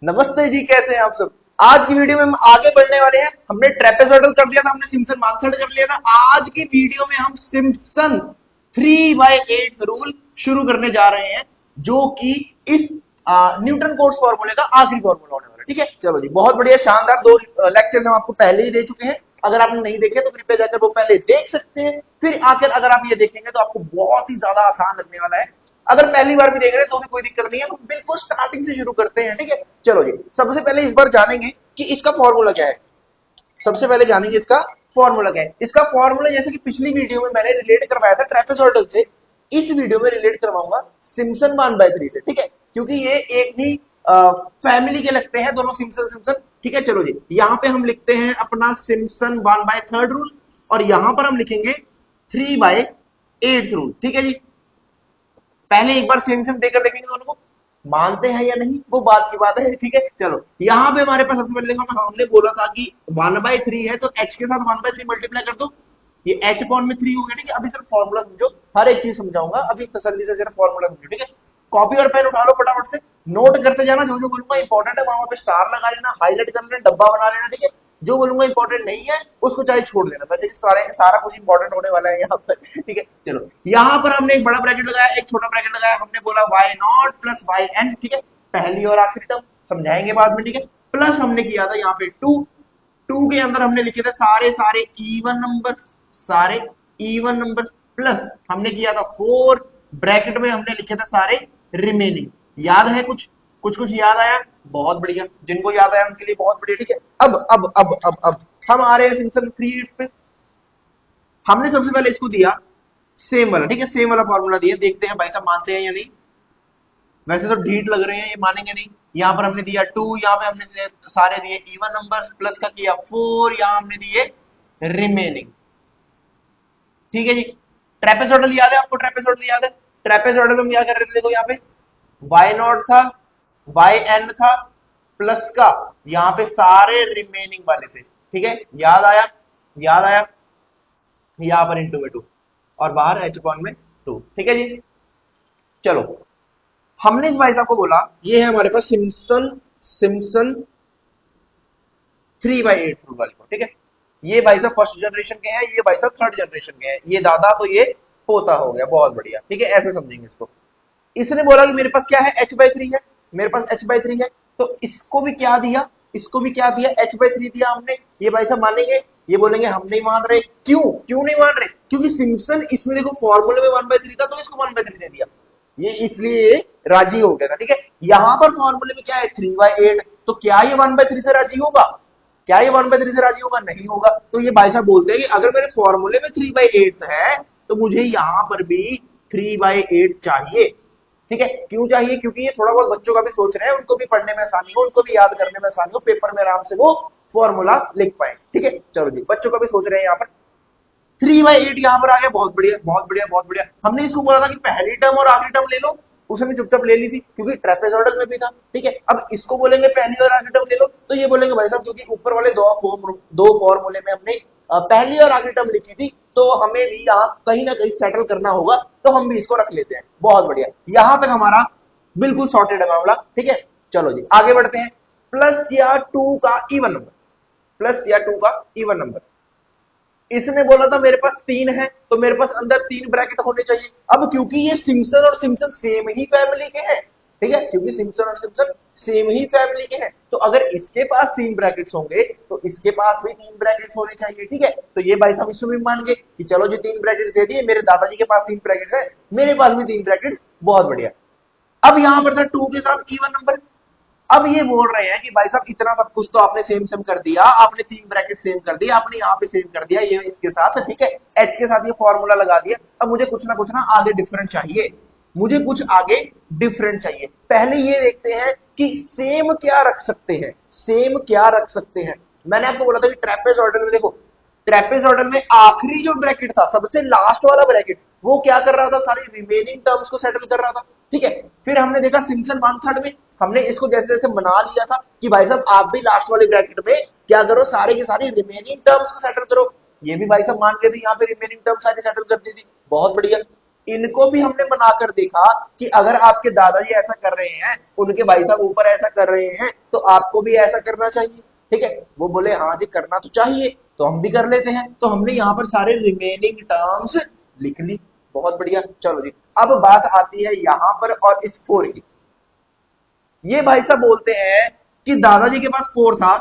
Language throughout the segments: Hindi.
नमस्ते जी, कैसे हैं आप सब। आज की वीडियो में हम आगे बढ़ने वाले हैं। हमने ट्रेपेजॉइडल कर लिया था, हमने सिम्पसन मेथड कर लिया था। आज की वीडियो में हम सिम्पसन 3/8 रूल शुरू करने जा रहे हैं, जो कि इस न्यूटन कोट्स फॉर्मूले का आखिरी फॉर्मूला होने वाला है। ठीक है, चलो जी, बहुत बढ़िया, शानदार। दो लेक्चर्स हम आपको पहले ही दे चुके हैं। अगर आपने नहीं देखे तो कृपया जाकर वो पहले देख सकते हैं। फिर आकर अगर आप ये देखेंगे तो आपको बहुत ही ज्यादा आसान लगने वाला है। अगर पहली बार भी देख रहे हैं तो भी कोई दिक्कत नहीं है, हम बिल्कुल स्टार्टिंग से शुरू करते हैं। ठीक है, चलो जी, सबसे पहले इस बार जानेंगे कि इसका फॉर्मूला क्या है। सबसे पहले जानेंगे इसका फॉर्मूला क्या है। इसका फॉर्मूला जैसे कि पिछली वीडियो में मैंने रिलेट करवाया था ट्रेपेजॉइडल से, इस वीडियो में रिलेट करवाऊंगा सिम्पसन 1/3 से। ठीक है, क्योंकि ये एक ही फैमिली के लगते हैं दोनों, सिम्पसन सिम्पसन। ठीक है, चलो जी, यहां पे हम लिखते हैं अपना सिम्पसन 1/3 रूल, और यहां पर हम लिखेंगे 3/8 रूल। ठीक है जी, पहले एक बार सेम सेम देकर देखेंगे दोनों को, मानते हैं या नहीं वो बात की बात है। ठीक है, चलो यहां पे हमारे पास सबसे पहले देखो, हमने बोला था कि 1/3 है तो h के साथ 1/3 मल्टीप्लाई कर दो, ये h अपॉन में 3 हो गया। ठीक है, अभी सिर्फ फॉर्मूला समझो, हर एक चीज समझाऊंगा, अभी तसल्ली से सिर्फ फॉर्मूला समझो। ठीक है, कॉपी और पेन उठा लो, फटाफट से नोट करते जाना, जो जो बोलूंगा इंपॉर्टेंट है वहां पे स्टार लगा लेना, हाईलाइट कर लेना, डब्बा बना लेना। ठीक है, जो बोलूंगा इंपॉर्टेंट नहीं है उसको चाहे छोड़ देना, वैसे सारा कुछ इंपॉर्टेंट होने वाला है यहाँ पर। ठीक है, चलो यहाँ पर हमने एक बड़ा ब्रैकेट लगाया, एक छोटा ब्रैकेट लगाया, हमने बोला y0 प्लस yn। ठीक है, पहली और आखिरी टर्म समझाएंगे बाद में। ठीक है, प्लस हमने किया था यहाँ पे 2 के अंदर हमने लिखे थे सारे सारे इवन नंबर, सारे इवन नंबर, प्लस हमने किया था 4, ब्रैकेट में हमने लिखे थे सारे रिमेनिंग। याद है कुछ कुछ कुछ याद आया? बहुत बढ़िया, जिनको याद आया उनके लिए बहुत बढ़िया। ठीक है, अब हम आ रहे हैं सिम्पसन 3 पे। हमने सबसे पहले इसको दिया सेम वाला। ठीक है, सेम वाला फॉर्मूला दिया, देखते हैं भाई साहब मानते हैं या नहीं। वैसे तो ढीठ लग रहे हैं, ये मानेंगे नहीं। यहाँ पर हमने दिया 2, यहाँ पे हमने सारे दिए इवन नंबर, प्लस का किया 4, यहाँ हमने दिए रिमेनिंग। ठीक है जी, ट्रेपेजॉइडल याद है आपको? ट्रेपेजॉइडल याद है? ट्रेपेजॉइडल हम क्या कर रहे थे, देखो यहाँ पे y0 था, yn था, प्लस का यहाँ पे सारे रिमेनिंग वाले थे। ठीक है, याद आया? याद आया? यहाँ पर इंटू में 2 और बाहर h अपॉन में 2। ठीक है जी, चलो हमने इस भाई साहब को बोला ये है हमारे पास सिम्पसन 3/8 रूल वाले को। ठीक है, ये भाई साहब फर्स्ट जनरेशन के हैं, ये भाई साहब थर्ड जनरेशन के हैं, ये दादा तो ये पोता हो गया। बहुत बढ़िया, ठीक है, ऐसे समझेंगे इसको। इसने बोला कि मेरे पास क्या है, h/3 है, मेरे पास h/3 है, तो इसको भी क्या दिया, इसको भी क्या दिया, h/3 दिया हमने। ये भाई साहब मानेंगे? ये बोलेंगे हम नहीं मान रहे। क्यों क्यों नहीं मान रहे? क्योंकि सिम्पसन इसमें देखो फॉर्मूले में 1/3 था तो इसको 1/3 दे दिया, ये इसलिए राजी हो गया था। ठीक है, यहां पर फॉर्मूले में क्या है 3/8, तो क्या ये 1/3 से राजी होगा? क्या ये 1/3 से राजी होगा? नहीं होगा। तो ये भाई साहब बोलते हैं कि अगर मेरे फॉर्मूले में 3/8 है तो मुझे यहां पर भी 3/8 चाहिए। ठीक है, क्यों चाहिए? क्योंकि ये थोड़ा बहुत बच्चों का भी सोच रहे हैं, उनको भी पढ़ने में आसानी हो, उनको भी याद करने में आसानी हो, पेपर में आराम से वो फॉर्मूला लिख पाए। ठीक है, चलो जी, बच्चों का भी सोच रहे हैं यहाँ पर 3/8 यहां पर आ गया। बहुत बढ़िया बहुत बढ़िया बहुत बढ़िया। हमने इसको बोला था कि पहली टर्म और आखिरी टर्म ले लो, उसने चुपचाप ले ली थी क्योंकि ट्रेपेजॉइडल में भी था। ठीक है, अब इसको बोलेंगे पहली और आखिरी टर्म ले लो, तो ये बोलेंगे भाई साहब क्योंकि ऊपर वाले दो फॉर्मूले में हमने पहली और आखिरी टर्म लिखी थी, तो हमें भी यहाँ कहीं ना कहीं सेटल करना होगा, तो हम भी इसको रख लेते हैं। बहुत बढ़िया, यहां तक हमारा बिल्कुल सॉर्टेड है मामला। ठीक है, चलो जी आगे बढ़ते हैं। प्लस किया 2 का इवन नंबर, प्लस किया 2 का इवन नंबर। इसने बोला था मेरे पास 3 है तो मेरे पास अंदर 3 ब्रैकेट होने चाहिए। अब क्योंकि ये सिम्पसन और सिम्पसन सेम ही फैमिली के हैं, ठीक है, क्योंकि सिम्पसन और सिम्पसन सेम ही फैमिली के हैं, तो अगर इसके पास 3 ब्रैकेट्स होंगे तो इसके पास भी 3 ब्रैकेट्स होने चाहिए। ठीक है, तो ये भाई साहब इसमें भी मान गए कि चलो जी 3 ब्रैकेट्स दे दिए, मेरे दादाजी के पास 3 ब्रैकेट्स है, मेरे पास भी 3 ब्रैकेट्स। बहुत बढ़िया। अब यहां पर था 2 के साथ इवन नंबर। अब ये बोल रहे हैं कि भाई साहब इतना सब कुछ तो आपने सेम सेम कर दिया, आपने 3 ब्रैकेट सेम कर दिया, आपने यहाँ पे सेम कर दिया ये इसके साथ, ठीक है, h के साथ ये फॉर्मूला लगा दिया, अब मुझे कुछ ना आगे डिफरेंट चाहिए, मुझे कुछ आगे डिफरेंट चाहिए। पहले ये देखते हैं कि सेम क्या रख सकते हैं, सेम क्या रख सकते हैं। मैंने आपको बोला था कि ट्रेपेजॉइडल में देखो, ट्रेपेजॉइडल में आखिरी जो ब्रैकेट था, सबसे लास्ट वाला ब्रैकेट, वो क्या कर रहा था, सारी रिमेनिंग टर्म्स को सेटल कर रहा था। ठीक है, फिर हमने देखा सिम्पसन 1/3 में हमने इसको जैसे जैसे बना लिया था कि भाई साहब आप भी लास्ट वाले ब्रैकेट में क्या करो, सारे की सारी रिमेनिंग टर्म्स को सेटल करो। ये भी भाई साहब मान लेते यहाँ पे रिमेनिंग टर्म सारी सेटल कर दी थी। बहुत बढ़िया। इनको भी हमने बनाकर देखा कि अगर आपके दादाजी ऐसा कर रहे हैं, उनके भाई साहब ऊपर ऐसा कर रहे हैं, तो आपको भी ऐसा करना चाहिए। ठीक है, वो बोले हाँ जी करना तो चाहिए, तो हम भी कर लेते हैं। तो हमने यहाँ पर सारे रिमेनिंग टर्म्स लिख ली। बहुत बढ़िया। चलो जी, अब बात आती है यहाँ पर और इस 4 की। ये भाई साहब बोलते हैं कि दादाजी के पास 4 था,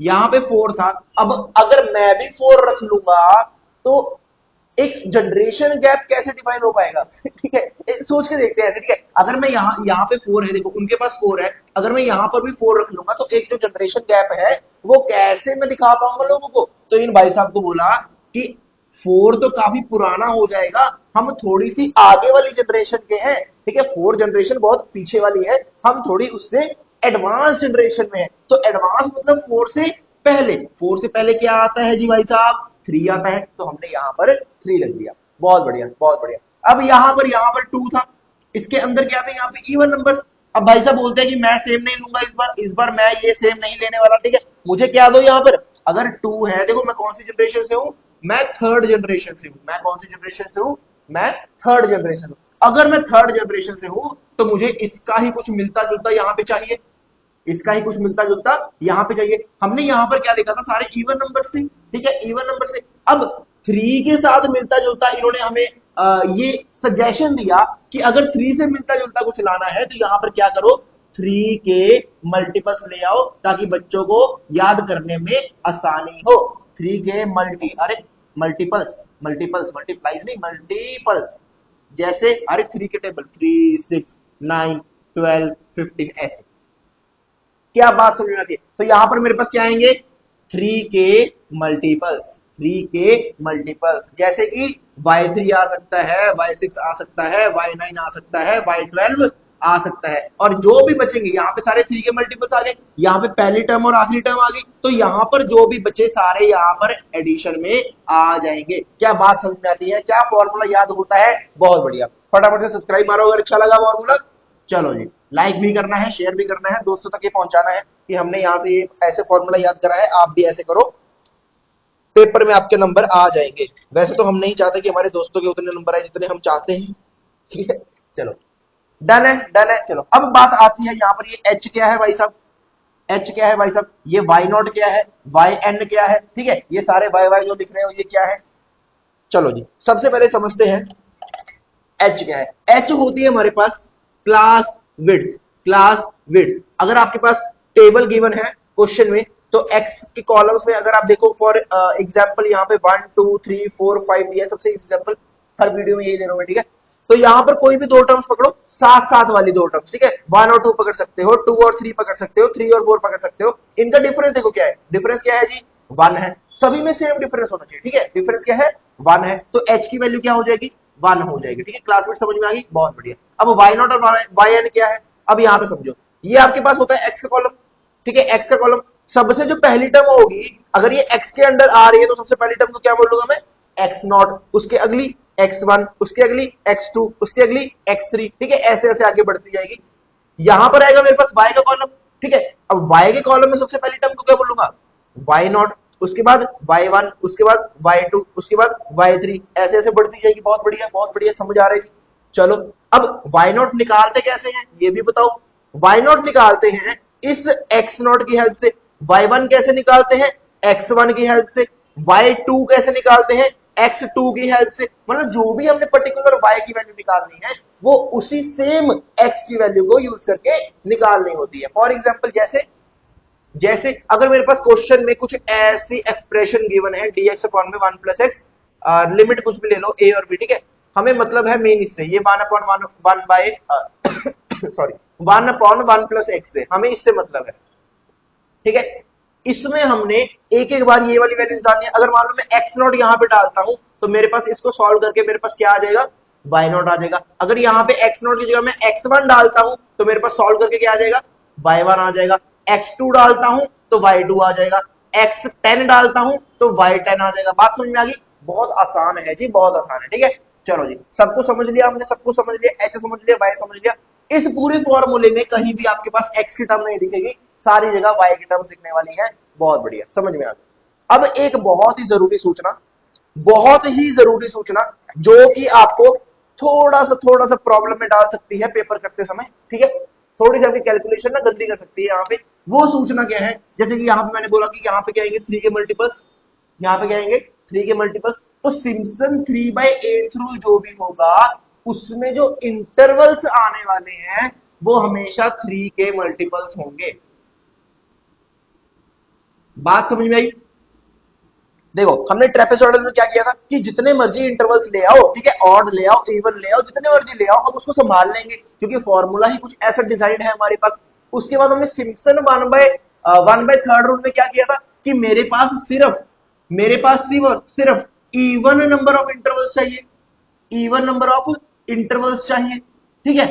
यहां पे 4 था। अब अगर मैं भी 4 रख लूंगा तो एक जनरेशन गैप कैसे डिफाइन हो पाएगा? ठीक है, सोच के देखते हैं। ठीक है, अगर मैं यहाँ पे 4 है, देखो उनके पास 4 है, अगर मैं यहां पर भी 4 रख लूंगा तो एक जो जनरेशन गैप है वो कैसे मैं दिखा पाऊंगा लोगों को? तो इन भाई साहब को बोला कि 4 तो काफी पुराना हो जाएगा, हम थोड़ी सी आगे वाली जनरेशन के हैं। ठीक है, 4 जनरेशन बहुत पीछे वाली है, हम थोड़ी उससे एडवांस जनरेशन में है। तो एडवांस मतलब 4 से पहले। 4 से पहले क्या आता है जी भाई साहब? 3 आता है। तो हमने यहां पर 3 लग दिया। बहुत बढ़िया, बहुत बढ़िया। अब यहां पर 2 था, इसके अंदर क्या था? यहाँ पे इवन नंबर्स। अब भाई साहब बोलते हैं कि मैं सेम नहीं लूंगा इस बार मैं ये सेम नहीं लेने वाला। ठीक है, मुझे क्या दो यहाँ पर? अगर 2 है, देखो मैं कौन सी जनरेशन से हूं? मैं थर्ड जनरेशन से हूं। मैं कौन सी जनरेशन से हूं? मैं थर्ड जनरेशन हूं। अगर मैं थर्ड जनरेशन से हूं तो मुझे इसका ही कुछ मिलता जुलता यहां पे चाहिए, इसका ही कुछ मिलता जुलता यहां पे चाहिए। हमने यहां पर क्या देखा था? सारे इवन नंबर्स थे। ठीक है, इवन नंबर से अब 3 के साथ मिलता जुलता इन्होंने हमें ये सजेशन दिया कि अगर 3 से मिलता जुलता कुछ लाना है तो यहां पर क्या करो? 3 के मल्टीपल्स ले आओ ताकि बच्चों को याद करने में आसानी हो। 3 के अरे मल्टीपल्स, मल्टीप्लाइज नहीं, मल्टीपल्स। जैसे अरे 3 के टेबल 3, 6, 9, 12, 15 ऐसे। क्या बात समझ में आती है? तो यहां पर मेरे पास क्या आएंगे? 3 के मल्टीपल्स। 3 के मल्टीपल्स जैसे कि y3 आ सकता है, y6 आ सकता है, y9 आ सकता है, y12 आ सकता है। और जो भी बचेंगे यहाँ पे सारे 3 के मल्टीपल्स आ गए, यहाँ पे पहली टर्म और आखिरी टर्म आ गई, तो यहाँ पर जो भी बचे सारे यहाँ पर एडिशन में आ जाएंगे। क्या बात समझ में आती है? क्या फॉर्मूला याद होता है? बहुत बढ़िया। फटाफट से सब्सक्राइब मारो अगर अच्छा लगा फॉर्मूला। चलो जी, लाइक भी करना है, शेयर भी करना है, दोस्तों तक ये पहुंचाना है कि हमने यहाँ से ये ऐसे फॉर्मूला याद करा है, आप भी ऐसे करो, पेपर में आपके नंबर आ जाएंगे। वैसे तो हम नहीं चाहते कि हमारे दोस्तों के उतने नंबर आए जितने हम चाहते हैं। ठीक है, चलो डन है, डन है। चलो अब बात आती है यहाँ पर, ये एच क्या है भाई साहब? एच क्या है भाई साहब? ये वाई नॉट क्या है? वाई एन क्या है? ठीक है, ये सारे वाई वाई जो दिख रहे हो ये क्या है? चलो जी, सबसे पहले समझते हैं एच क्या है। एच होती है हमारे पास क्लास विड्थ। क्लास विड्थ अगर आपके पास टेबल गिवन है क्वेश्चन में, तो एक्स के कॉलम्स में अगर आप देखो, फॉर एग्जांपल यहाँ पे 1 2 3 4 5 दिया, सबसे एग्जांपल हर वीडियो में यही दे रहा हूं मैं। ठीक है, तो यहाँ पर कोई भी 2 टर्म्स पकड़ो, साथ साथ वाली 2 टर्म्स। ठीक है, 1 और 2 पकड़ सकते हो, 2 और 3 पकड़ सकते हो, 3 और 4 पकड़ सकते हो। इनका डिफरेंस देखो क्या है? डिफरेंस क्या है जी? 1 है। सभी में सेम डिफरेंस होना चाहिए। ठीक है, डिफरेंस क्या है? 1 है। तो एच की वैल्यू क्या हो जाएगी? 1 हो जाएगी। ठीक है, क्लासमेट समझ में आ गई? बहुत बढ़िया। अब वाई नॉट और वाई एन क्या है? अब यहाँ पे समझो, ये आपके पास होता है एक्स का कॉलम। ठीक है, एक्स का कॉलम, सबसे जो पहली टर्म होगी, अगर ये एक्स के अंडर आ रही है तो सबसे पहली टर्म को क्या बोल लूंगा मैं? X not. उसके अगली x1, उसके अगली x2, उसके अगली x3। ठीक है, ऐसे ऐसे आगे बढ़ती जाएगी। यहां पर आएगा मेरे पास y का कॉलम। ठीक है, अब y के कॉलम में सबसे पहली टर्म को क्या बोलूंगा? y नॉट, उसके बाद y1, उसके बाद y2, उसके बाद y3, ऐसे ऐसे बढ़ती जाएगी। बहुत बढ़िया, बहुत बढ़िया, समझ आ रही है। चलो अब y नॉट निकालते कैसे हैं ये भी बताओ। y नॉट निकालते हैं इस x नॉट की हेल्प से। y1 कैसे निकालते हैं? x1 की हेल्प से। y2 कैसे निकालते हैं? x2 की हेल्प से। मतलब जो भी हमने पर्टिकुलर y की वैल्यू निकालनी है वो उसी सेम x की वैल्यू को यूज करके निकालनी होती है। फॉर एग्जांपल जैसे जैसे अगर मेरे पास क्वेश्चन में कुछ ऐसी एक्सप्रेशन गिवन है dx अपॉन में 1 प्लस एक्स, लिमिट कुछ भी ले लो a और b। ठीक है, हमें मतलब है मेन इससे, ये 1 upon 1 by sorry 1 upon 1 plus x से हमें इससे मतलब है। ठीक है, इसमें हमने एक एक बार ये वाली वैल्यूज डालनी है। अगर मान लो मैं एक्स नॉट यहाँ पे डालता हूं तो मेरे पास इसको सॉल्व करके मेरे पास क्या आ जाएगा? वाई नॉट आ जाएगा। अगर यहाँ पे एक्स नॉट की जगह मैं x1 डालता हूं तो मेरे पास सॉल्व करके क्या आ जाएगा? y1 आ जाएगा। x2 डालता हूं तो y2 आ जाएगा। x10 डालता हूं तो y10 आ जाएगा। बात समझ में आ गई? बहुत आसान है जी, बहुत आसान है। ठीक है, चलो जी, सबको समझ लिया हमने, सबको समझ लिया, एच समझ लिया, वाई समझ लिया। इस पूरे फॉर्मूले में कहीं भी आपके पास एक्स की टर्म नहीं दिखेगी, सारी जगह वाई की टर्म दिखने वाली है। बहुत बढ़िया, समझ में आ गया। अब एक बहुत ही जरूरी सूचना, बहुत ही जरूरी सूचना, जो कि आपको थोड़ा सा प्रॉब्लम में डाल सकती है पेपर करते समय, ठीक है। थोड़ी सी आपकी कैलकुलेशन ना गंदी कर सकती है यहाँ पे। वो सूचना क्या है, जैसे कि यहाँ पे मैंने बोला कि यहाँ पे क्या आएंगे 3 के मल्टीपल्स, यहाँ पे क्या आएंगे 3 के मल्टीपल्स। तो सिम्पसन 3/8 रूल जो भी होगा उसमें जो इंटरवल्स आने वाले हैं वो हमेशा 3 के मल्टीपल्स होंगे। बात समझ में आई? देखो हमने ट्रेपेजॉइडल में क्या किया था कि जितने मर्जी इंटरवल्स ले आओ, ठीक है, ऑड ले आओ, इवन ले आओ, जितने मर्जी ले आओ, हम उसको संभाल लेंगे क्योंकि फॉर्मूला ही कुछ ऐसा डिजाइन है हमारे पास। उसके बाद हमने सिम्पसन 1/3 रूल में क्या किया था कि मेरे पास सिर्फ इवन नंबर ऑफ इंटरवल्स चाहिए, इवन नंबर ऑफ इंटरवल्स चाहिए, ठीक है।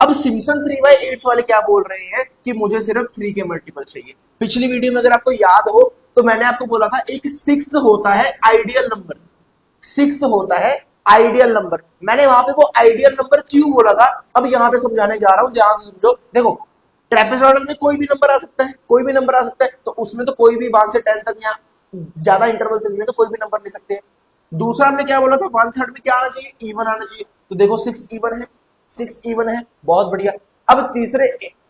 अब सिम्पसन 3/8 वाले क्या बोल रहे हैं कि मुझे सिर्फ 3 के मल्टीपल चाहिए। पिछली वीडियो में अगर आपको याद हो तो मैंने आपको बोला था एक 6 होता है आइडियल नंबर, 6 होता है आइडियल नंबर। मैंने वहां पे वो आइडियल नंबर क्यों बोला था अब यहां पे समझाने जा रहा हूं, जहां से समझो। देखो ट्रेपेजॉइडल में कोई भी नंबर आ सकता है, कोई भी नंबर आ सकता है, तो उसमें तो कोई भी 1 से 10 तक या ज्यादा इंटरवल से तो कोई भी नंबर ले सकते हैं। दूसरा हमने क्या बोला था 1/3 में क्या आना चाहिए, इवन आना चाहिए। तो देखो 6 इवन है, 6 इवन है, बहुत बढ़िया। अब तीसरे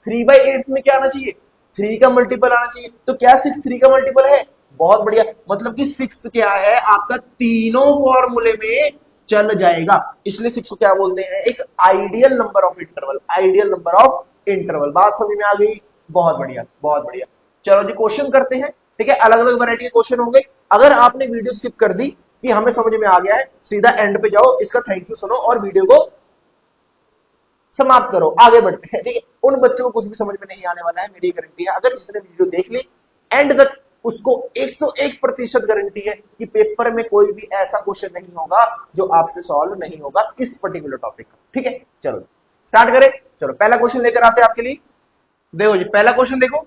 3/8 में क्या आना चाहिए, 3 का मल्टीपल आना चाहिए। तो क्या 6 3 का मल्टीपल है, बहुत बढ़िया। मतलब कि 6 क्या है आपका तीनों फॉर्मूले में चल जाएगा, इसलिए 6 को क्या बोलते हैं, एक ideal number of interval, ideal number of interval. बात समझ में आ गई, बहुत बढ़िया बहुत बढ़िया। चलो जी क्वेश्चन करते हैं, ठीक है। अलग अलग वैरायटी के क्वेश्चन होंगे। अगर आपने वीडियो स्किप कर दी कि हमें समझ में आ गया है, सीधा एंड पे जाओ, इसका थैंक यू सुनो और वीडियो को समाप्त करो, आगे बढ़ते हैं, ठीक है। उन बच्चों को कुछ भी समझ में नहीं आने वाला है, मेरी गारंटी है। अगर जिसने वीडियो देख ली एंड तक, उसको 101% गारंटी है कि पेपर में कोई भी ऐसा क्वेश्चन नहीं होगा जो आपसे सॉल्व नहीं होगा इस पर्टिकुलर टॉपिक का, ठीक है। चलो स्टार्ट करें। चलो पहला क्वेश्चन लेकर आते हैं आपके लिए। देखो जी पहला क्वेश्चन देखो,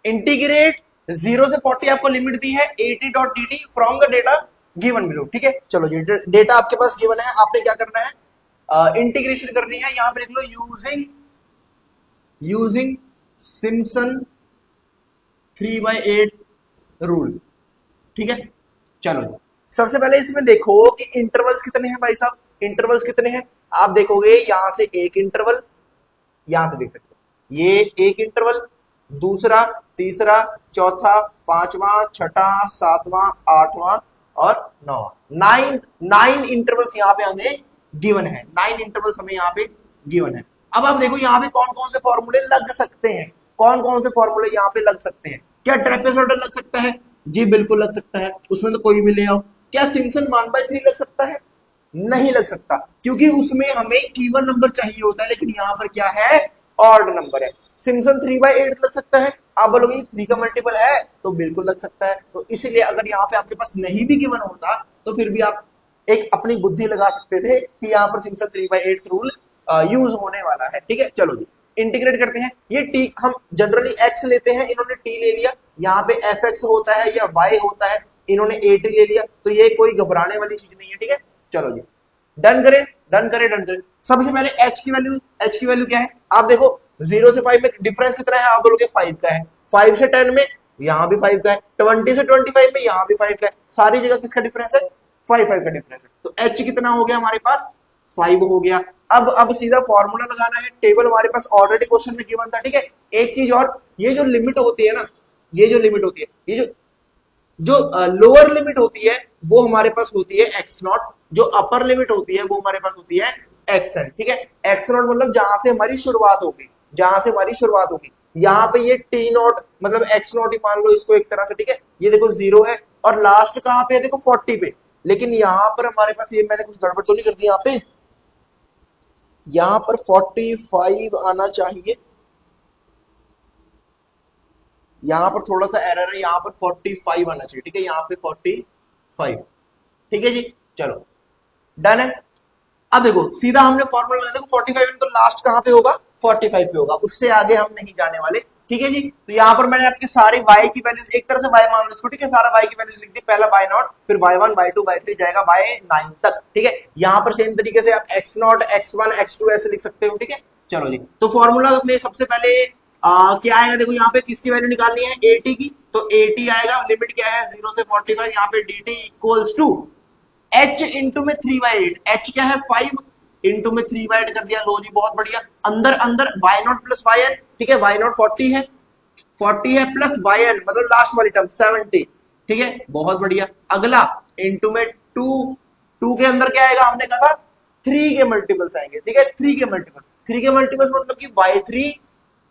इंटीग्रेट 0 से 40 आपको लिमिट दी है 80.dt from the data given below, ठीक है। चलो जी डेटा आपके पास गिवन है, आपने क्या करना है, इंटीग्रेशन करनी है। यहां पर लिख लो यूजिंग सिम्पसन 3/8 रूल, ठीक है। चलो जी सबसे पहले इसमें देखो कि इंटरवल्स कितने हैं भाई साहब, इंटरवल्स कितने हैं। आप देखोगे यहां से एक इंटरवल, यहां से देख सकते हो ये एक इंटरवल, दूसरा, तीसरा, चौथा, पांचवा, छठा, सातवां, आठवां और नौवां, 9 इंटरवल्स यहाँ पे हमें गिवन है, 9 इंटरवल्स हमें यहाँ पे गिवन है। अब आप देखो यहाँ पे कौन कौन से फॉर्मूले लग सकते हैं, कौन कौन से फॉर्मूले यहाँ पे लग सकते हैं। क्या ट्रेपेजॉइडल लग सकता है, जी बिल्कुल लग सकता है, उसमें तो कोई भी ले आओ। क्या सिम्पसन 1/3 लग सकता है, नहीं लग सकता, क्योंकि उसमें हमें इवन नंबर चाहिए होता है, लेकिन यहां पर क्या है, ऑड नंबर है। सिम्पसन 3/8 लग सकता है, आप बोलोगे 3 का मल्टीपल है, तो बिल्कुल लग सकता है। तो इसीलिए अगर यहाँ पे आपके पास नहीं भी गिवन होता तो फिर भी आप एक अपनी बुद्धि लगा सकते थे कि यहाँ पर सिम्पसन 3/8 रूल यूज होने वाला है, ठीक है। चलो जी इंटीग्रेट करते हैं। ये टी हम जनरली एक्स लेते हैं, इन्होंने टी ले लिया, यहाँ पे एफ एक्स होता है या वाई होता है, इन्होंने ए टी ले लिया, तो ये कोई घबराने वाली चीज नहीं है, ठीक है। चलो जी डन करें, डन करें, डन करें। सबसे पहले एच की वैल्यू क्या है, आप देखो 0 से 5 में डिफरेंस कितना है, आप बोलोगे 5 का है, 5 से 10 में यहां भी 5 का है, 20 से 25 में यहां भी 5 का है, सारी जगह किसका डिफरेंस है, 5 का डिफरेंस है। तो एच कितना हो गया हमारे पास, 5 हो गया। अब सीधा फॉर्मूला लगाना है, टेबल हमारे पास ऑलरेडी क्वेश्चन में गिवन था, ठीक है। एक चीज और, ये जो लिमिट होती है ना, ये जो लिमिट होती है, ये जो लोअर लिमिट होती है वो हमारे पास होती है एक्स नॉट, जो अपर लिमिट होती है वो हमारे पास होती है एक्स एन, ठीक है। एक्स नॉट मतलब जहां से हमारी शुरुआत होगी, जहां से हमारी शुरुआत होगी। यहाँ पे ये टी नॉट मतलब एक्स नॉट ही मान लो इसको एक तरह से, ठीक है। ये देखो 0 है और लास्ट कहां पे है, देखो 40 पे, लेकिन यहां पर हमारे पास ये मैंने कुछ गड़बड़ तो नहीं कर दी, यहाँ पे यहां पर 45 आना चाहिए, यहां पर थोड़ा सा एरर है, यहां पर 45 आना चाहिए, ठीक है। यहाँ पे 45, ठीक है जी। चलो डन है। अब देखो सीधा हमने फॉर्मूला लगाया, देखो 45 तो लास्ट कहां पे होगा, 45 पे होगा, उससे आगे हम नहीं जाने वाले, ठीक है जी। तो यहाँ पर मैंने आपकी सारी y की वैल्यूज, एक तरह से y मान लो इसको, ठीक है, सारा y की वैल्यूज लिख दी, पहला y नॉट, फिर y1 y2 y3 जाएगा y9 तक, ठीक है। यहाँ पर सेम तरीके से आप x नॉट x1 x2 ऐसे लिख सकते हो, ठीक है। चलो जी तो फॉर्मूला में सबसे पहले क्या आएगा, देखो यहाँ पे किसकी वैल्यू निकालनी है, at की, तो at आएगा, लिमिट क्या है 0 से 45, यहाँ पे dt equals to h into में 3/8, h क्या है 5, इनटू में 3 बाय 8 कर दिया, लो जी बहुत बढ़िया। अंदर अंदर y not plus y n, ठीक है, y नॉट 40 है, 40 है प्लस वाई एन मतलब लास्ट वाली टर्म 70, ठीक है बहुत बढ़िया। अगला इनटू में 2 के अंदर क्या आएगा, हमने कहा था 3 के मल्टीपल्स आएंगे, ठीक है 3 के मल्टीपल्स, 3 के मल्टीपल्स मतलब कि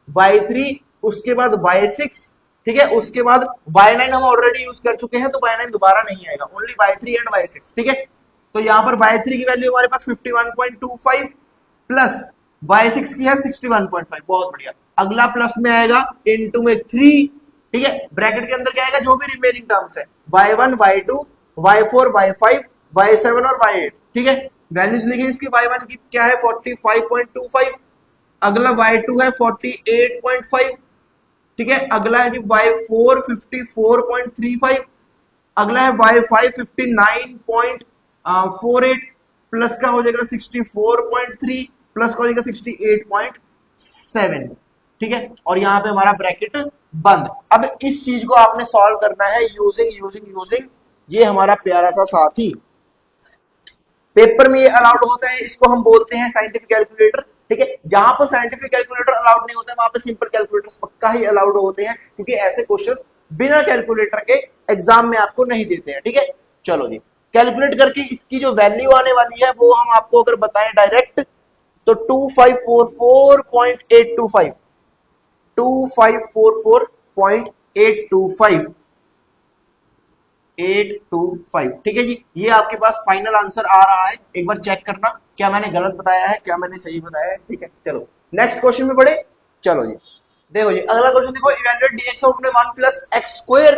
y3 उसके बाद y6, ठीक है, उसके बाद y9 हम ऑलरेडी यूज कर चुके हैं तो y9 दोबारा नहीं आएगा, ओनली y3 एंड y6, ठीक है। तो यहां पर y3 की वैल्यू हमारे पास 51.25 प्लस y6 की है 61.5, बहुत बढ़िया। अगला प्लस में आएगा इनटू में 3, ठीक है, ब्रैकेट के अंदर क्या आएगा, जो भी रिमेनिंग टर्म्स है y1 y2 y4 y5 y7 और y8, ठीक है। वैल्यूज लिखिए इसकी, y1 की क्या है 45.25, अगला y2 है 48.5, ठीक है, अगला है जी y4 54.35, अगला है y5 59.48 प्लस का हो जाएगा 64.3 प्लस का हो जाएगा 68.7, ठीक है, और यहां पे हमारा ब्रैकेट बंद। अब इस चीज को आपने सॉल्व करना है यूजिंग ये हमारा प्यारा सा साथी पेपर में ये अलाउड होता है, इसको हम बोलते हैं साइंटिफिक कैलकुलेटर, ठीक है। जहां पर साइंटिफिक कैलकुलेटर अलाउड नहीं होता है वहां पर सिंपल कैलकुलेटर्स पक्का ही अलाउड होते हैं, क्योंकि ऐसे क्वेश्चंस बिना कैलकुलेटर के एग्जाम में आपको नहीं देते हैं, ठीक है। चलो जी, कैलकुलेट करके इसकी जो वैल्यू आने वाली है वो हम आपको अगर बताएं डायरेक्ट तो 2544.825, 2544.825, 825, ठीक है जी। ये आपके पास फाइनल आंसर आ रहा है, एक बार चेक करना क्या मैंने गलत बताया है क्या मैंने सही बताया है, ठीक है। चलो नेक्स्ट क्वेश्चन में बढ़े, चलो जी देखो जी अगला क्वेश्चन देखो, evaluate dx of 1 plus x square,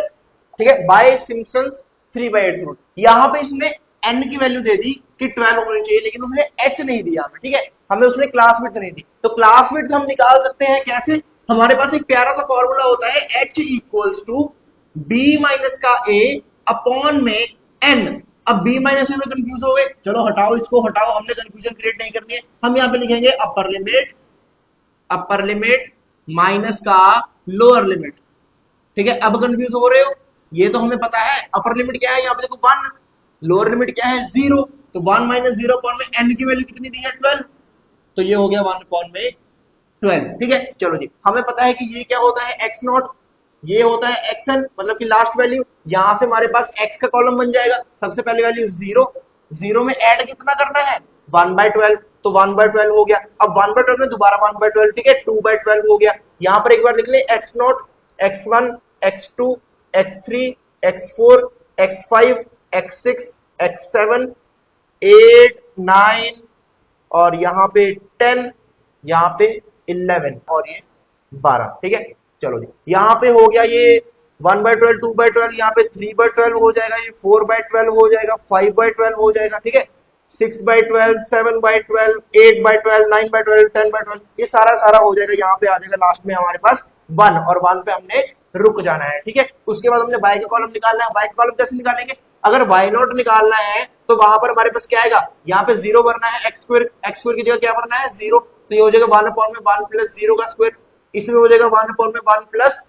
ठीक है, बाय सिम्पसन्स 3/8 रूल। यहां पे इसने n की वैल्यू दे दी कि 12 होनी चाहिए, लेकिन उसने h नहीं दिया हमें, ठीक है, हमें उसने क्लास विड्थ नहीं दी। तो क्लास विड्थ हम निकाल सकते हैं कैसे, हमारे पास एक प्यारा सा फॉर्मूला होता है h equals to b minus का a अपॉन में n। अब b माइनस में कंफ्यूज हो गए, चलो हटाओ इसको हटाओ, हमने कंफ्यूजन क्रिएट नहीं करनी है, हम यहाँ पे लिखेंगे अपर लिमिट माइनस का लोअर लिमिट, ठीक है। अब कंफ्यूज हो रहे हो, ये तो हमें पता है अपर लिमिट क्या है, यहाँ पे देखो 1, लोअर लिमिट क्या है 0, तो 1 माइनस 0 अपॉन में n की वैल्यू कितनी दी है 12, तो ये हो गया 1 अपॉन में 12, ठीक है। चलो जी हमें पता है कि ये क्या होता है x नॉट, ये होता है xn मतलब कि लास्ट वैल्यू, यहां से हमारे पास x का कॉलम बन जाएगा, सबसे पहले वैल्यू 0, 0 में ऐड कितना करना है 1/12, तो 1/12 हो गया। अब 1/12 में दोबारा 1/12, ठीक है 2/12 हो गया। यहां पर एक बार लिख ले x not, x1 x2 x3 x4 x5 x6 x7 8 9 और यहाँ पे 10, यहाँ पे 11 और ये 12, ठीक है। चलो जी यहाँ पे हो गया ये 1/12 2/12, यहाँ पे 3/12 हो जाएगा, ये 4/12 हो जाएगा, 5/12 हो जाएगा, ठीक है, 6/12 7/12 8/12 9/12 10/12, ये सारा सारा हो जाएगा। यहाँ पे आ जाएगा लास्ट में हमारे पास 1 और 1 पे हमने रुक जाना है, ठीक है। उसके बाद हमने y का कॉलम निकालना है, y का कॉलम कैसे निकालेंगे, अगर y नॉट निकालना है तो वहां पर हमारे पास क्या आएगा, यहाँ पे 0 भरना है, x स्क्वायर की जगह क्या भरना है 0, तो ये हो जाएगा 1 अपॉन में 1 प्लस 0 का स्क्वायर, इसमें हो जाएगा 1 अपॉन में 1 प्लस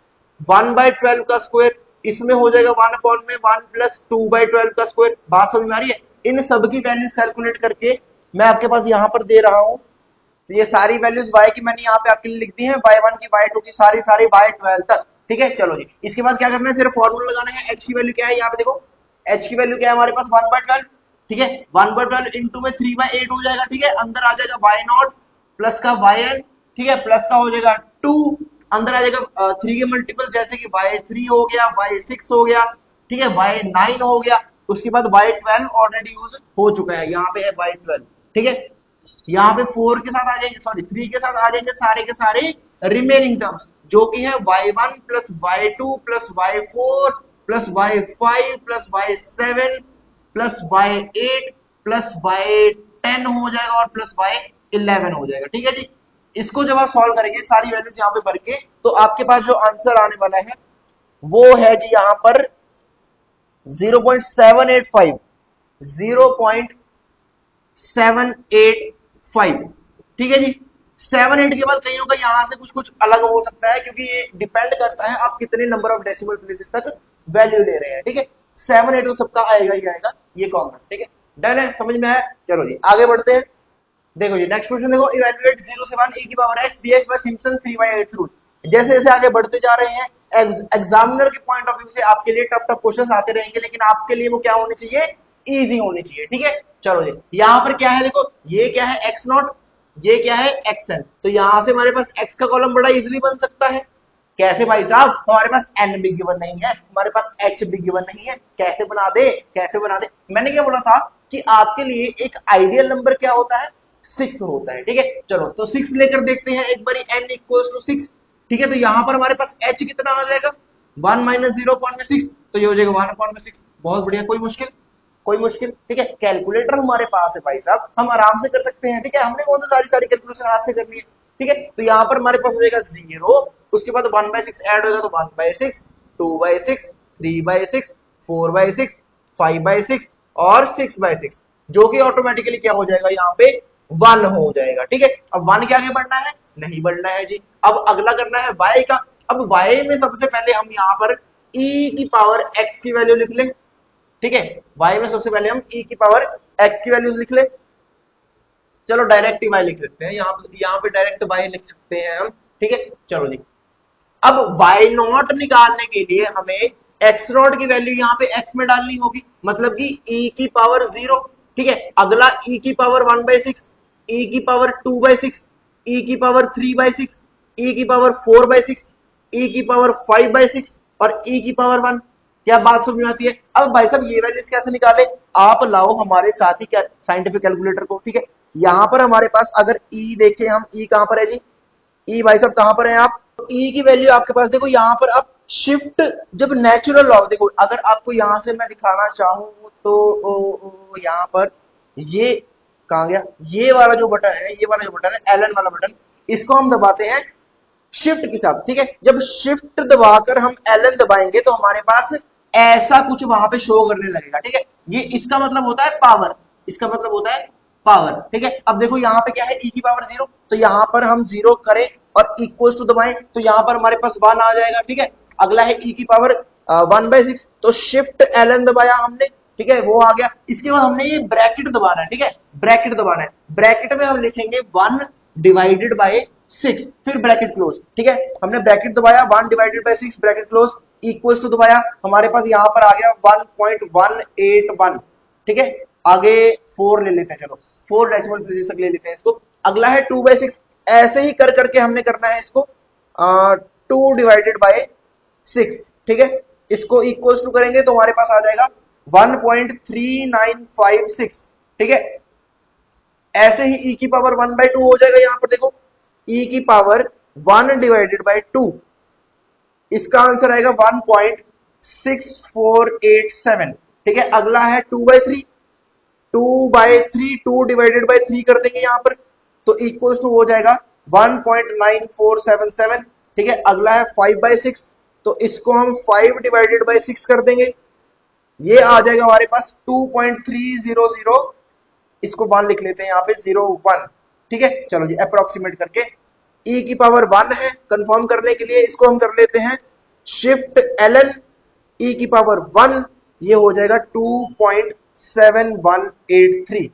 1/12 का स्क्वायर, इसमें हो जाएगा 1 अपॉन में 1 प्लस 2/12 का स्क्वायर। बात समझ में आ रही है, इन सब की वैल्यूज कैलकुलेट करके मैं आपके पास यहाँ पर दे रहा हूँ, तो ये सारी वैल्यूज y की मैंने यहाँ पे आपके लिए लिख दी है, y1 की y2 की सारी सारी y12 तक, ठीक है। चलो जी इसके बाद क्या करना है, सिर्फ फॉर्मूला लगाना है, h की वैल्यू क्या है, यहाँ पे देखो h की वैल्यू क्या है हमारे पास 1/12, ठीक है, 1/12 इंटू में 3/8 हो जाएगा, ठीक है, अंदर आ जाएगा y नॉट प्लस का yn, ठीक है, प्लस का हो जाएगा 2, अंदर आ जाएगा 3 के मल्टीपल जैसे कि y3 हो गया, y6 हो गया, ठीक है, y9 हो गया, उसके बाद y12 ऑलरेडी यूज हो चुका है, यहाँ पे है y12, ठीक है। यहाँ पे 4 के साथ आ जाएंगे, सॉरी 3 के साथ आ जाएंगे सारे के सारे रिमेनिंग टर्म्स, जो कि है y1 plus y2 plus y4 plus y5 plus y7 plus y8 plus y10 हो जाएगा और प्लस y11 हो जाएगा, ठीक है जी। इसको जब आप सॉल्व करेंगे सारी वैल्यूज यहाँ पे भर के, तो आपके पास जो आंसर आने वाला है वो है जी यहाँ पर 0.785, 0.785, ठीक है जी। 7 8 के बाद कईयों का यहां से कुछ कुछ अलग हो सकता है, क्योंकि ये डिपेंड करता है आप कितने नंबर ऑफ डेसिमल प्लेसेस तक वैल्यू ले रहे हैं, ठीक है। 7 8 तो सबका आएगा ही आएगा, ये कॉमन, ठीक है, डन है, समझ में आया। चलो जी आगे बढ़ते हैं, देखो जी नेक्स्ट क्वेश्चन देखो, इवैल्यूएट 0 से 1 e की power x dx by Simpson 3/8 rule. जैसे जैसे आगे बढ़ते जा रहे हैं एग्जामिनर के पॉइंट ऑफ व्यू से आपके लिए टफ टफ क्वेश्चंस आते रहेंगे, लेकिन आपके लिए वो क्या होने चाहिए, इजी होने चाहिए। ठीक है, चलो जी यहाँ पर क्या है देखो, ये क्या है एक्स नॉट, ये क्या है एक्स एन, तो यहां से हमारे पास एक्स का कॉलम बड़ा इजीली बन सकता है। कैसे भाई साहब, हमारे पास एन भी गिवन नहीं है, हमारे पास एच भी गिवन नहीं है, कैसे बना दे, कैसे बना दे। मैंने क्या बोला था कि आपके लिए एक आइडियल नंबर क्या होता है, 6 होता है। ठीक है, चलो तो 6 लेकर देखते हैं एक बारी, n इक्वल्स टू 6। ठीक है, तो यहां पर हमारे पास h कितना आ जाएगा, 1 माइनस 0.6, तो ये हो जाएगा 1/6। बहुत बढ़िया, कोई मुश्किल, कोई मुश्किल। ठीक है, कैलकुलेटर हमारे पास है भाई साहब, हम आराम से कर सकते हैं। ठीक है, हमने कौन सा सारी सारी कैलकुलेशन हाथ से करनी है। ठीक है, तो यहाँ पर हमारे पास हो जाएगा 0, उसके बाद 1/6 ऐड होगा तो 1/6, 2/6, 3/6, 4/6, 5/6 और 6/6, जो कि ऑटोमेटिकली क्या हो जाएगा, यहाँ पे 1 हो जाएगा। ठीक है, अब 1 के आगे बढ़ना है, नहीं बढ़ना है जी। अब अगला करना है y का। अब y में सबसे पहले हम यहाँ पर e की पावर x की वैल्यू लिख लें। ठीक है, y में सबसे पहले हम e की पावर x की वैल्यूज लिख लें। चलो डायरेक्ट y लिख लेते हैं, यहाँ पे डायरेक्ट y लिख सकते हैं हम। ठीक है, चलो जी अब y नॉट निकालने के लिए हमें x नॉट की वैल्यू यहाँ पे x में डालनी होगी, मतलब कि e की पावर 0। ठीक है, अगला e की पावर 1/6, e की पावर 2/6, e की पावर 3/6, e की पावर 4/6, e की पावर 5/6 और e की पावर 1। क्या बात समझ में आती है। अब भाई साहब ये वैल्यूज कैसे निकाले, आप लाओ हमारे साथ ही साइंटिफिक कैलकुलेटर को। ठीक है, यहां पर हमारे पास अगर e देखें हम, e कहां पर है जी, ई भाई साहब कहां पर है आप, ई की वैल्यू आपके पास देखो यहां पर आप शिफ्ट, जब नेचुरल लॉ देखो, अगर आपको यहां से मैं दिखाना चाहूं तो यहां पर ये कहां गया, ये वाला जो बटन है, ये वाला जो बटन है एल एन वाला बटन, इसको हम दबाते हैं शिफ्ट के साथ। ठीक है, जब शिफ्ट दबाकर हम एल एन दबाएंगे तो हमारे पास ऐसा कुछ वहां पे शो करने लगेगा। ठीक है, ये इसका मतलब होता है पावर, इसका मतलब होता है पावर। ठीक है, अब देखो यहाँ पे क्या है, e की पावर 0, तो यहाँ पर हम 0 करें और इक्वल्स टू दबाएं तो यहाँ पर हमारे पास 1 आ जाएगा। ठीक है, अगला है e की पावर 1/6, तो शिफ्ट एल एन दबाया हमने। ठीक है, वो आ गया। इसके बाद हमने ये ब्रैकेट दबाना है। ठीक है, ब्रैकेट दबाना है, ब्रैकेट में हम लिखेंगे 1 डिवाइडेड बाय 6, फिर ब्रैकेट क्लोज। ठीक है, हमने ब्रैकेट दबाया, 1 divided by 6 bracket close, equals to दबाया, हमारे पास यहां पर आ गया 1.181। ठीक है, आगे 4 ले लेते हैं, चलो 4 डेसिमल प्लेसेस तक ले लेते हैं इसको। अगला है 2/6, ऐसे ही कर करके हमने करना है इसको 2 डिवाइडेड बाय 6। ठीक है, इसको इक्वल्स टू करेंगे तो हमारे पास आ जाएगा 1.3956। ठीक है, ऐसे ही e की पावर 1/2 हो जाएगा। यहां पर देखो e की पावर 1 डिवाइडेड बाय 2, इसका आंसर आएगा 1.6487। ठीक है, अगला है 2/3, 2/3, 2 डिवाइडेड बाय 3 कर देंगे यहां पर, तो इक्वल्स टू हो जाएगा 1.9477। ठीक है, अगला है 5/6, तो इसको हम 5 डिवाइडेड बाय 6 कर देंगे, ये आ जाएगा हमारे पास 2.300, इसको 1 लिख लेते हैं यहाँ पे 01। ठीक है, चलो जी अप्रोक्सीमेट करके e की पावर 1 है, कंफर्म करने के लिए इसको हम कर लेते हैं शिफ्ट ln e की पावर 1, ये हो जाएगा 2.7183।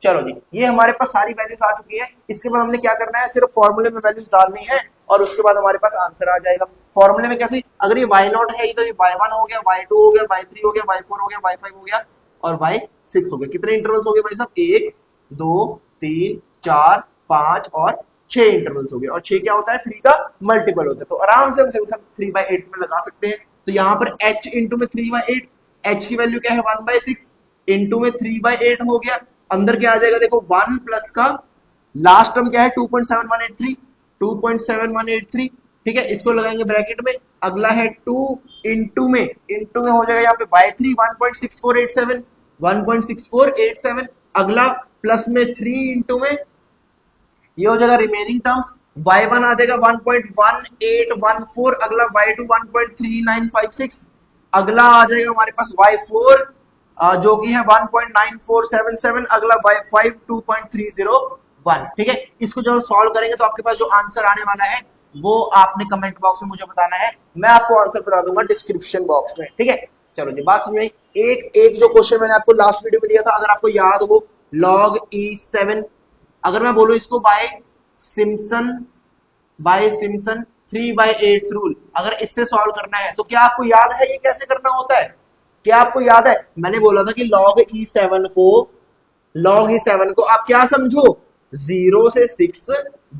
चलो जी ये हमारे पास सारी वैल्यूज आ चुकी है। इसके बाद हमने क्या करना है, सिर्फ फॉर्मूले में वैल्यूज डालनी है और उसके बाद हमारे पास आंसर आ जाएगा। फॉर्मूले में कैसे, अगर ये y0 है तो ये y1 हो गया, y2 हो गया, y3 हो गया, y4 हो गया, y5 हो गया और y6 हो गया। कितने इंटरवल्स हो गए भाई साहब, 1 2 3 4 5 और 6 इंटरवल्स हो गए, और 6 क्या होता है, 3 का मल्टीपल होता है, तो आराम से हम 3/8 में लगा सकते हैं। तो यहाँ पर h इंटू में 3/8, h की वैल्यू क्या है 1/6 इंटू में 3/8 हो गया, अंदर क्या आ जाएगा देखो 1 प्लस का लास्ट टर्म क्या है 2.7183, 2.7183। ठीक है, इसको लगाएंगे ब्रैकेट में, अगला है 2 इंटू में हो जाएगा यहाँ पे बाय 3, 1.6487, 1.6487, अगला प्लस में 3 इंटू में, ये हो जाएगा रिमेनिंग टर्म्स, y1 आ जाएगा 1.1814, अगला y2 1.3956, अगला आ जाएगा हमारे पास y4 जो कि है 1.9477, अगला y5 2.301। ठीक है, इसको जब सॉल्व करेंगे तो आपके पास जो आंसर आने वाला है वो आपने कमेंट बॉक्स में मुझे बताना है, मैं आपको आंसर बता दूंगा डिस्क्रिप्शन बॉक्स में। ठीक है, चलो जी बात समझ में। एक जो क्वेश्चन मैंने आपको लास्ट वीडियो में दिया था, अगर आपको याद हो, log E7 अगर मैं बोलूं इसको बाय सिम्पसन 3/8 रूल, अगर इससे सॉल्व करना है तो क्या आपको याद है ये कैसे करना होता है? क्या आपको याद है? मैंने बोला था कि log e7 को आप क्या समझो, 0 से 6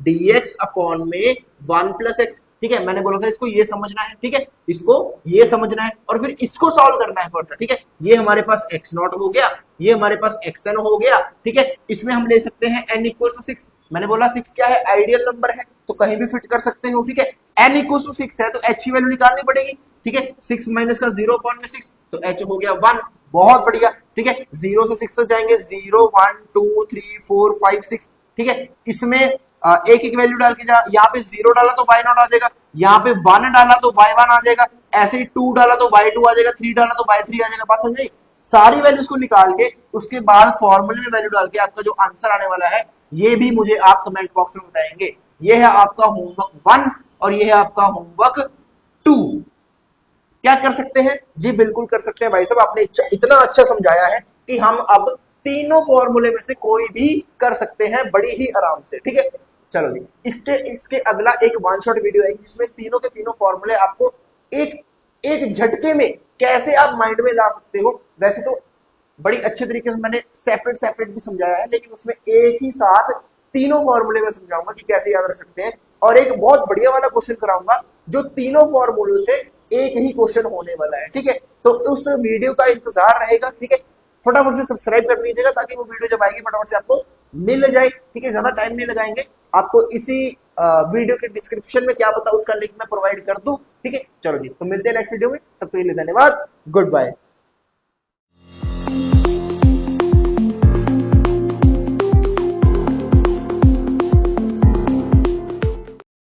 dx अपॉन में 1 प्लस एक्स। ठीक है, मैंने बोला था इसको ये समझना है, ठीक है, इसको ये समझना है और फिर इसको सॉल्व करना है फर्दर। ठीक है, ये हमारे पास x नॉट हो गया, ये हमारे पास xn हो गया। ठीक है, इसमें हम ले सकते हैं n इक्वल टू 6। मैंने बोला 6 क्या है, आइडियल नंबर है, तो कहीं भी फिट कर सकते हो। ठीक है, n इक्वल टू 6 है तो h की वैल्यू निकालनी पड़ेगी। ठीक है, 6 माइनस का 0 अपॉन में 6, तो h हो गया 1। बहुत बढ़िया। ठीक है, 0 से 6 तक जाएंगे, 0 1 2 3 4 5 6। ठीक है, इसमें एक एक वैल्यू डाल के जा, यहाँ पे 0 डाला तो y नॉट आ जाएगा, यहाँ पे 1 डाला तो y1 आ जाएगा, ऐसे ही 2 डाला तो y2 आ जाएगा, 3 डाला तो y3 आ जाएगा। बात समझ आई? सारी वैल्यूज को निकाल के उसके बाद फॉर्मूले में वैल्यू डाल के आपका जो आंसर आने वाला है ये भी मुझे आप कमेंट बॉक्स में बताएंगे। ये है आपका होमवर्क 1 और ये है आपका होमवर्क 2। क्या कर सकते हैं जी? बिल्कुल कर सकते हैं भाई साहब, आपने इतना अच्छा समझाया है कि हम अब तीनों फॉर्मूले में से कोई भी कर सकते हैं बड़ी ही आराम से। ठीक है, चलो जी, इसके अगला एक वन शॉट वीडियो है जिसमें तीनों के तीनों फॉर्मूले आपको एक एक झटके में कैसे आप माइंड में ला सकते हो। वैसे तो बड़ी अच्छे तरीके से मैंने सेपरेट सेपरेट भी समझाया है, लेकिन उसमें एक ही साथ तीनों फॉर्मूले में समझाऊंगा कि कैसे याद रख सकते हैं, और एक बहुत बढ़िया वाला क्वेश्चन कराऊंगा जो तीनों फॉर्मूलों से एक ही क्वेश्चन होने वाला है। ठीक है, तो उस वीडियो का इंतजार रहेगा। ठीक है, फटाफट से सब्सक्राइब कर लीजिएगा ताकि वो वीडियो जब आएगी फटाफट से आपको मिल जाए। ठीक है, ज्यादा टाइम नहीं लगाएंगे, आपको इसी वीडियो के डिस्क्रिप्शन में क्या पता उसका लिंक मैं प्रोवाइड कर दूं। ठीक है, चलो जी, तो मिलते हैं नेक्स्ट वीडियो में, तब तक के लिए धन्यवाद, गुड बाय।